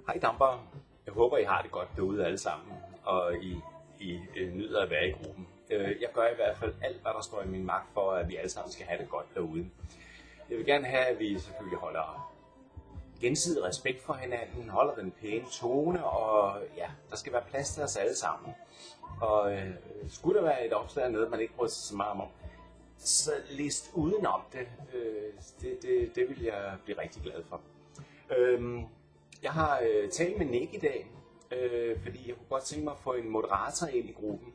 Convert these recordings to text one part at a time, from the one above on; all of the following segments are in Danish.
Hej damper. Jeg håber, I har det godt derude alle sammen, og I nyder at være i gruppen. Jeg gør i hvert fald alt, hvad der står i min magt for, at vi alle sammen skal have det godt derude. Jeg vil gerne have, at vi selvfølgelig holder gensidig respekt for hinanden, holder den pæne tone, og ja, der skal være plads til os alle sammen. Og skulle der være et opslag noget, man ikke bryder sig så meget om, så list udenom det. Det vil jeg blive rigtig glad for. Jeg har talt med Nick i dag, fordi jeg kunne godt tænke mig at få en moderator ind i gruppen.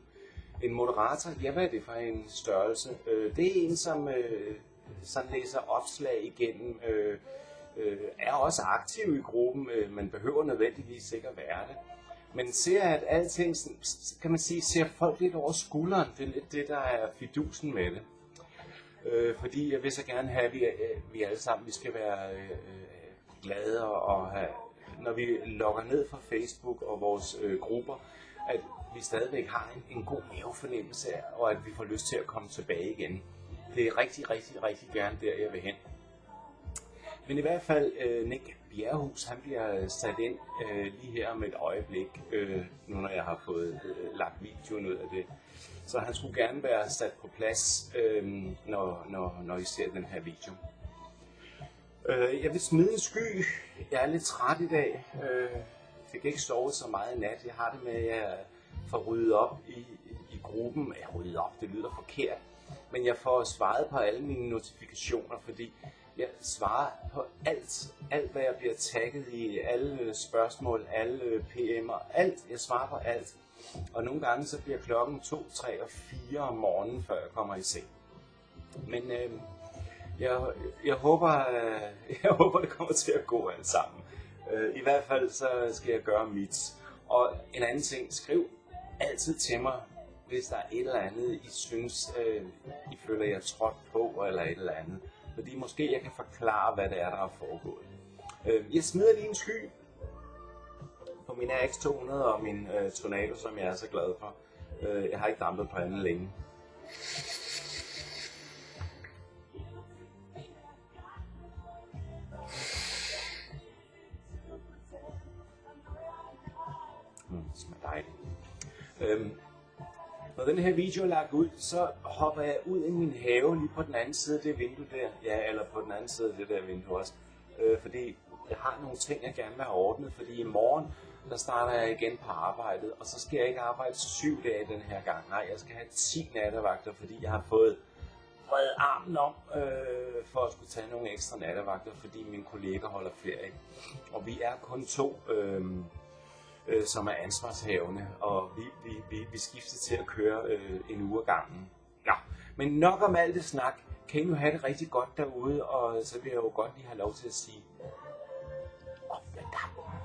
En moderator, ja, hvad er det for en størrelse? Det er en, som sådan læser opslag igennem, er også aktiv i gruppen, man behøver nødvendigvis ikke at være det. Men ser at alting, kan man sige, ser folk lidt over skulderen, det er lidt det, der er fidusen med det. Fordi jeg vil så gerne have, at vi alle sammen vi skal være glade og have, når vi logger ned fra Facebook og vores grupper, at vi stadigvæk har en god mavefornemmelse af, og at vi får lyst til at komme tilbage igen. Det er rigtig gerne der, jeg vil hen. Men i hvert fald, Nick Bjerrehus, han bliver sat ind lige her om et øjeblik, nu når jeg har fået lagt videoen ud af det. Så han skulle gerne være sat på plads, når I ser den her video. Jeg vil smide en sky. Jeg er lidt træt i dag. Fik ikke sovet så meget i nat. Jeg har det med, at jeg får ryddet op i gruppen. Jeg ryddet op, det lyder forkert. Men jeg får svaret på alle mine notifikationer, fordi jeg svarer på alt hvad jeg bliver tagget i, alle spørgsmål, alle PM'er, alt. Jeg svarer på alt. Og nogle gange så bliver klokken 2, 3 og 4 om morgenen, før jeg kommer i seng. Men jeg håber, det kommer til at gå alt sammen. I hvert fald så skal jeg gøre mit. Og en anden ting, skriv altid til mig, hvis der er et eller andet, I synes, I føler, jeg er trådt på, eller et eller andet. Fordi måske jeg kan forklare, hvad det er, der er foregået. Jeg smider lige en sky på min RX200 og min Tornado, som jeg er så glad for. Jeg har ikke dampet på anden længe. Smager dejligt. Når den her video er lagt ud, så hopper jeg ud i min have lige på den anden side af det vindue der. Ja, eller på den anden side af det der vindue også. Fordi jeg har nogle ting, jeg gerne vil have ordnet. Fordi i morgen, der starter jeg igen på arbejdet. Og så skal jeg ikke arbejde 7 dage den her gang. Nej, jeg skal have 10 nattevagter, fordi jeg har fået vredet armen om for at skulle tage nogle ekstra nattevagter. Fordi mine kolleger holder ferie. Og vi er kun 2. Som er ansvarshavende, og vi skifter til at køre en uge ad gangen. Ja, men nok om alt det snak. Kan I nu have det rigtig godt derude, og så vil jeg jo godt lige have lov til at sige op med dampen.